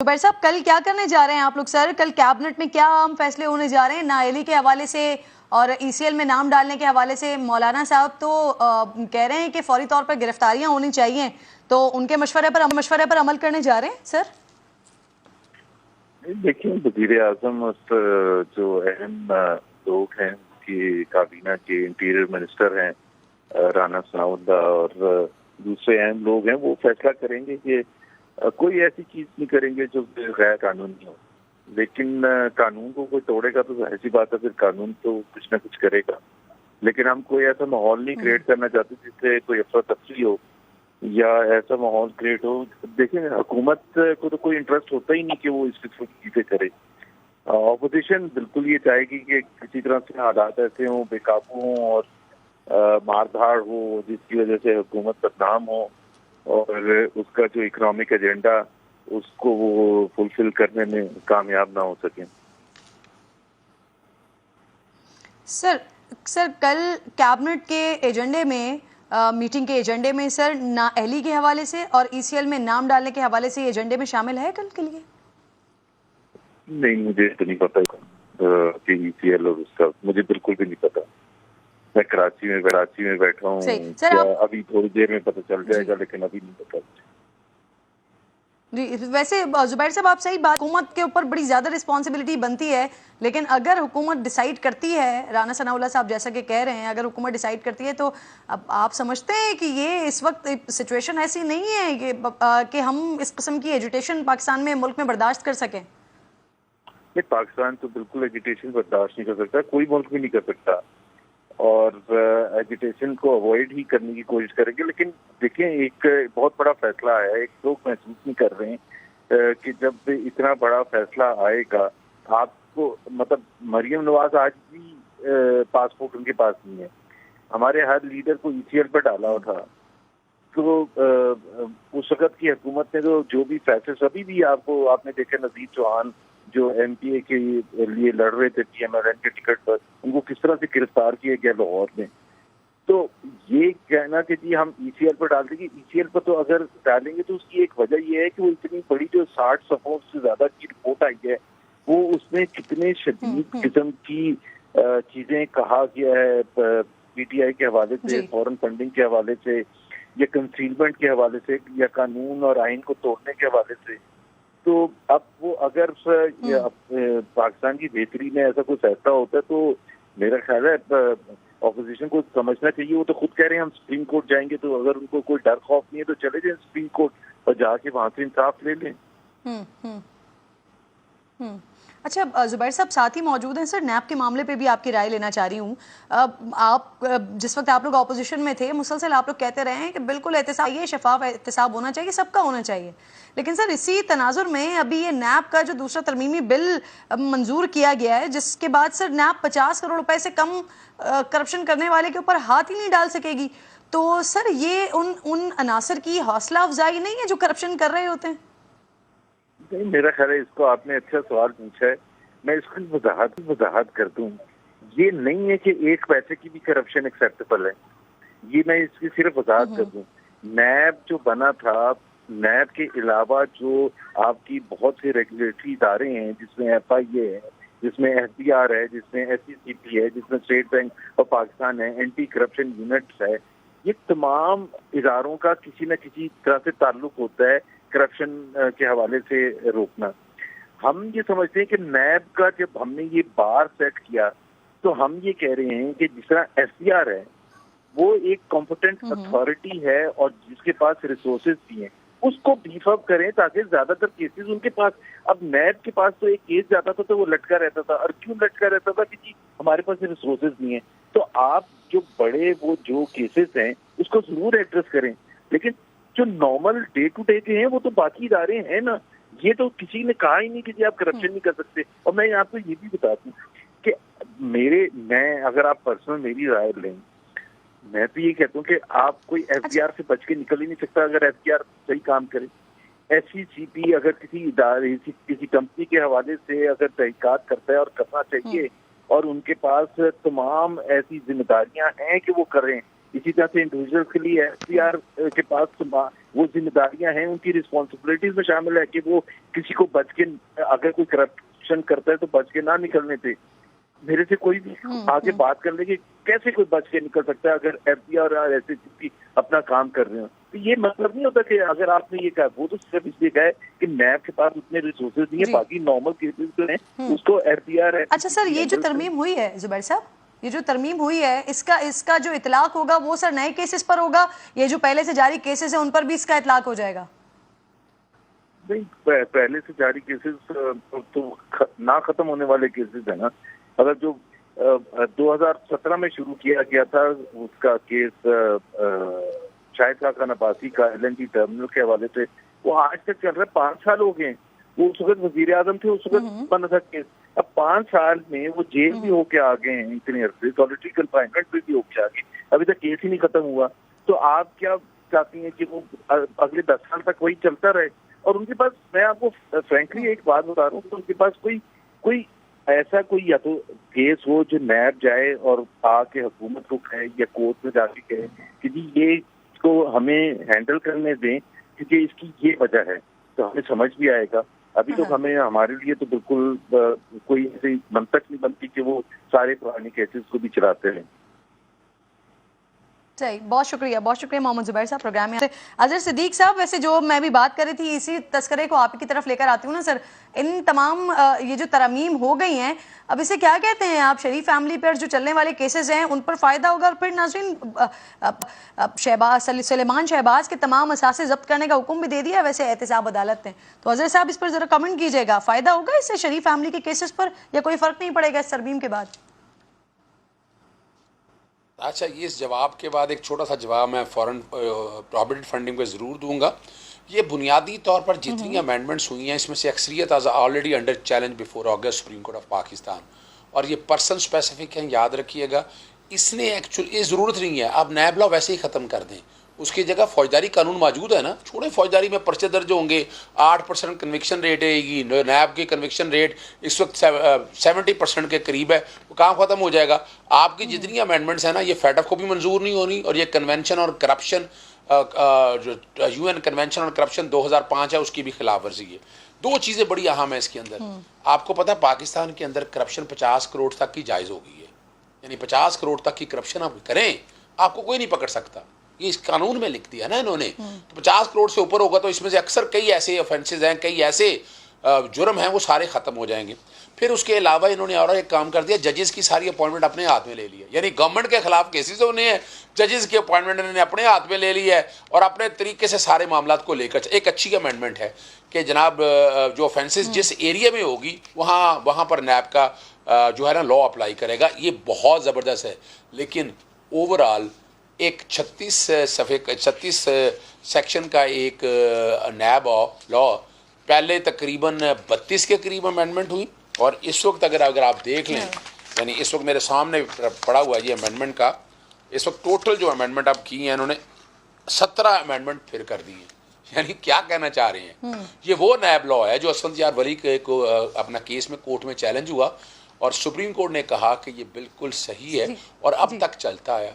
जुबैर साहब, कल क्या करने जा रहे हैं आप लोग सर? कल कैबिनेट में क्या अहम फैसले होने जा रहे हैं? नाअहली के हवाले से और ईसीएल में नाम डालने के हवाले से मौलाना साहब तो कह रहे हैं कि फौरी तौर पर गिरफ्तारियां होनी चाहिए, तो उनके मशवरे पर अमल करने जा रहे हैं सर? देखिए, वजीर आजम जो अहम लोग हैं कि काबीना के इंटीरियर मिनिस्टर हैं राना सनाउल्लाह और दूसरे अहम लोग हैं, वो फैसला करेंगे कि कोई ऐसी चीज नहीं करेंगे जो गैर कानूनी हो। लेकिन कानून को कोई तोड़ेगा तो जाहिर सी बात है फिर कानून तो कुछ ना कुछ करेगा। लेकिन हम कोई ऐसा माहौल नहीं क्रिएट करना चाहते जिससे कोई अफरा तफरी हो या ऐसा माहौल क्रिएट हो। देखिए, हुकूमत को तो कोई इंटरेस्ट होता ही नहीं कि वो इस किस्म की चीजें करे। ऑपोजिशन बिल्कुल ये चाहेगी कि किसी तरह से हालात ऐसे हों, बेकाबू हों और मारधाड़ हो जिसकी वजह से हुकूमत बदनाम हो और उसका जो इकोनॉमिक एजेंडा उसको वो फुलफिल करने में कामयाब ना हो सके। सर कल कैबिनेट के एजेंडे में मीटिंग के एजेंडे में सर नाअहली के हवाले से और ईसीएल में नाम डालने के हवाले से एजेंडे में शामिल है कल के लिए? नहीं, मुझे तो नहीं पता कि ईसीएल और उसका मुझे बिल्कुल भी नहीं पता। मैं कराची में बैठा हूँ, अभी थोड़ी देर में पता चल जाएगा, लेकिन अभी नहीं पता। जी, वैसे जुबैर साहब, आप सही बात, हुकूमत के ऊपर बड़ी ज़्यादा रिस्पॉन्सिबिलिटी बनती है, लेकिन अगर हुकूमत डिसाइड करती है, राना सनाउल्लाह साहब जैसा कि कह रहे हैं, अगर हुकूमत डिसाइड करती है तो अब आप समझते हैं कि ये इस वक्त सिचुएशन ऐसी नहीं है कि हम इस किस्म की एजुटेशन पाकिस्तान में, मुल्क में बर्दाश्त कर सकें? नहीं, पाकिस्तान तो बिल्कुल एजुटेशन बर्दाश्त नहीं कर सकता, कोई मुल्क भी नहीं कर सकता और एजुटेशन को अवॉइड ही करने की कोशिश करेंगे। लेकिन देखिए, एक बहुत बड़ा फैसला आया है, एक लोग महसूस नहीं कर रहे हैं कि जब इतना बड़ा फैसला आएगा, आपको मतलब मरियम नवाज आज भी पासपोर्ट उनके पास नहीं है। हमारे हर लीडर को ईसीएल पर डाला हुआ था, तो उस वक्त की हुकूमत ने तो जो भी फैसले, सभी भी आपने देखा, नजीर चौहान जो एमपीए के लिए लड़ रहे थे पीएमएलएन के टिकट पर, उनको किस तरह से गिरफ्तार किया गया लाहौर में। तो ये कहना कि जी हम ईसीएल पर डाल देंगे, ईसीएल पर तो अगर डालेंगे तो उसकी एक वजह ये है कि वो इतनी बड़ी जो 60 सफों से ज्यादा की रिपोर्ट आई है, वो उसमें कितने शदीद किस्म की चीजें कहा गया है पीटीआई के हवाले से, फॉरेन फंडिंग के हवाले से या कंसीलमेंट के हवाले से या कानून और आइन को तोड़ने के हवाले से। तो अब वो अगर पाकिस्तान की बेहतरी में ऐसा कोई फैसला होता है तो मेरा ख्याल है ऑपोजिशन को समझना चाहिए। वो तो खुद कह रहे हैं हम सुप्रीम कोर्ट जाएंगे, तो अगर उनको कोई डर खौफ नहीं है तो चले जाए सुप्रीम कोर्ट और जाके वहां से इंसाफ ले लें। अच्छा जुबैर साहब, साथ ही मौजूद हैं सर, नैब के मामले पे भी आपकी राय लेना चाह रही हूँ। आप जिस वक्त आप लोग ऑपोजिशन में थे, मुसलसल आप लोग कहते रहे हैं कि बिल्कुल एहतसाब, ये शफाफ एहतसाब होना चाहिए, सबका होना चाहिए। लेकिन सर इसी तनाजुर में अभी ये नैब का जो दूसरा तरमीमी बिल मंजूर किया गया है, जिसके बाद सर नैब 50 करोड़ रुपए से कम करप्शन करने वाले के ऊपर हाथ ही नहीं डाल सकेगी। तो सर ये उन अनासर की हौसला अफजाई नहीं है जो करप्शन कर रहे होते हैं? नहीं, मेरा ख्याल है इसको आपने अच्छा सवाल पूछा है, मैं इसकी वजाहत कर दूं। ये नहीं है कि एक पैसे की भी करप्शन एक्सेप्टेबल है, ये मैं इसकी सिर्फ वजाहत कर दूं। नैब जो बना था, नैब के अलावा जो आपकी बहुत से रेगुलेटरी इदारे हैं, जिसमें एफआईए है, जिसमें एफबीआर है, जिसमें एससीसीपी है, जिसमें स्टेट बैंक ऑफ पाकिस्तान है, एंटी करप्शन यूनिट है, ये तमाम इदारों का किसी न किसी तरह से ताल्लुक होता है करप्शन के हवाले से रोकना। हम ये समझते हैं कि नैब का जब हमने ये बार सेट किया तो हम ये कह रहे हैं कि जिस तरह एफबीआर है वो एक कॉम्पिटेंट अथॉरिटी है और जिसके पास रिसोर्सेज भी हैं, उसको बीफ अप करें ताकि ज्यादातर केसेस उनके पास। अब नैब के पास तो एक केस जाता था तो वो लटका रहता था, और क्यों लटका रहता था कि जी हमारे पास रिसोर्सेज नहीं है। तो आप जो बड़े वो जो केसेस हैं उसको जरूर एड्रेस करें, लेकिन जो नॉर्मल डे टू डे के हैं वो तो बाकी इदारे हैं ना। ये तो किसी ने कहा ही नहीं कि जी आप करप्शन नहीं कर सकते। और मैं आपको ये भी बता दूं कि मैं अगर आप पर्सनल मेरी राय लें, मैं तो ये कहता हूँ कि आप कोई एफबीआर से बच के निकल ही नहीं सकता अगर एफबीआर सही काम करे। एससीसीपी अगर किसी इदारे किसी कंपनी के हवाले से अगर तहकीकात करता है और करना चाहिए और उनके पास तमाम ऐसी जिम्मेदारियां हैं कि वो करें, इसी तरह से इंडिविजुअल के लिए एफबीआर के पास वो जिम्मेदारियां हैं, उनकी रिस्पॉन्सिबिलिटीज में शामिल है कि वो किसी को बच के, अगर कोई करप्शन करता है तो बच के ना निकलने दे। मेरे से कोई भी आगे बात कर ले कि कैसे कोई बच के निकल सकता है अगर एफबीआर और एसएससी अपना काम कर रहे हो। तो ये मतलब नहीं होता कि अगर आपने ये कहा, वो तो सिर्फ इसलिए कहा है कि नैब के पास उतने रिसोर्सेज नहीं है, बाकी नॉर्मल केसेस जो हैं उसको एफबीआर। अच्छा सर, ये जो तरमीम हुई है जुबैर साहब, ये जो तरमीम हुई है, इसका जो इतलाक होगा वो सर नए केसेस पर होगा, ये जो पहले से जारी केसेस है उन पर भी इसका इतलाक हो जाएगा? नहीं, पहले से जारी केसेस तो ना खत्म होने वाले केसेस है ना। अगर जो 2017 में शुरू किया गया था उसका केस शाहिद खान अब्बासी का LNG टर्मिनल के हवाले से, वो आज तक चल रहा है। 5 साल हो गए। वो उस वक्त वजीर आजम थे, उस वक्त बना था केस। अब 5 साल में वो जेल भी होके आ गए हैं, इतने अरसे सॉलिटरी कंफाइनमेंट भी होके आ गए, अभी तक केस ही नहीं खत्म हुआ। तो आप क्या चाहती हैं कि वो अगले 10 साल तक वही चलता रहे? और उनके पास, मैं आपको फ्रैंकली एक बात बता रहा हूँ, तो उनके पास कोई ऐसा कोई या तो केस हो जो नैब जाए और आके हुकूमत को कहे या कोर्ट में जाके कहे कि जी ये को हमें हैंडल करने दें क्योंकि इसकी ये वजह है, तो हमें समझ भी आएगा। अभी तो हमें, हमारे लिए तो बिल्कुल कोई ऐसी मंतक नहीं बनती कि वो सारे पुराने केसेस को भी चलाते हैं। सही, बहुत शुक्रिया मोहम्मद जुबैर साहब प्रोग्राम में। अजहर सिद्दीक साहब, वैसे जो मैं भी बात कर रही थी, इसी तस्करे को आप की तरफ लेकर आती हूँ ना सर। इन तमाम ये जो तरमीम हो गई हैं, अब इसे क्या कहते हैं आप? शरीफ फैमिली पर जो चलने वाले केसेस हैं उन पर फायदा होगा, और फिर नाज़रीन सुलेमान शहबाज के तमाम असासे जब्त करने का हुक्म भी दे दिया वैसे एहतसाब अदालत ने। तो अजहर साहब इस पर जरा कमेंट कीजिएगा, फायदा होगा इससे शरीफ फैमिली के केसेस पर, या कोई फर्क नहीं पड़ेगा इस तरमीम के बाद? अच्छा, ये इस जवाब के बाद एक छोटा सा जवाब मैं फ़ौरन प्रॉविडेंट फंडिंग पे ज़रूर दूंगा। ये बुनियादी तौर पर जितनी अमेंडमेंट्स हुई हैं, इसमें से अक्सरियत already under challenge before August Supreme Court of Pakistan, और ये पर्सन स्पेसिफिक हैं, याद रखिएगा। इसने एक्चुअली ये ज़रूरत नहीं है अब नैब लॉ वैसे ही ख़त्म कर दें, उसकी जगह फौजदारी कानून मौजूद है ना, छोड़े फौजदारी में पर्चे दर्ज होंगे, 8% कन्विक्शन रेट रहेगी, नैब की कन्विक्शन रेट इस वक्त 70% के करीब है, वो काम ख़त्म हो जाएगा। आपकी जितनी अमेंडमेंट्स हैं ना, ये फेडफ को भी मंजूर नहीं होनी, और ये कन्वेंशन और करप्शन, जो UN कन्वेंशन और करप्शन 2005 है उसकी भी खिलाफ वर्जी है। 2 चीज़ें बड़ी अहम है इसके अंदर। आपको पता है पाकिस्तान के अंदर करप्शन 50 करोड़ तक की जायज़ हो गई है, यानी 50 करोड़ तक की करप्शन आप करें आपको कोई नहीं पकड़ सकता, ये इस कानून में लिख दिया ना इन्होंने। तो 50 करोड़ से ऊपर होगा तो इसमें से अक्सर कई ऐसे ऑफेंसेस हैं, कई ऐसे जुर्म हैं, वो सारे ख़त्म हो जाएंगे। फिर उसके अलावा इन्होंने और एक काम कर दिया, जजेस की सारी अपॉइंटमेंट अपने हाथ में ले लिया, यानी गवर्नमेंट के खिलाफ केसेस होने हैं, जजेस की अपॉइंटमेंट इन्होंने अपने हाथ में ले ली है, और अपने तरीके से सारे मामला को लेकर एक अच्छी अमेंडमेंट है कि जनाब जो ऑफेंसेस जिस एरिया में होगी वहाँ पर नैब का जो है ना लॉ अप्लाई करेगा। ये बहुत ज़बरदस्त है। लेकिन ओवरऑल एक 36 सेक्शन का एक नैब लॉ, पहले तकरीबन 32 के करीब अमेंडमेंट हुई, और इस वक्त अगर आप देख लें, यानी इस वक्त मेरे सामने पड़ा हुआ है ये अमेंडमेंट का, इस वक्त टोटल जो अमेंडमेंट अब की हैं इन्होंने 17 अमेंडमेंट फिर कर दी हैं। यानी क्या कहना चाह रहे हैं, ये वो नैब लॉ है जो असफंदियार वली को अपना केस में कोर्ट में चैलेंज हुआ, और सुप्रीम कोर्ट ने कहा कि ये बिल्कुल सही है और अब तक चलता है।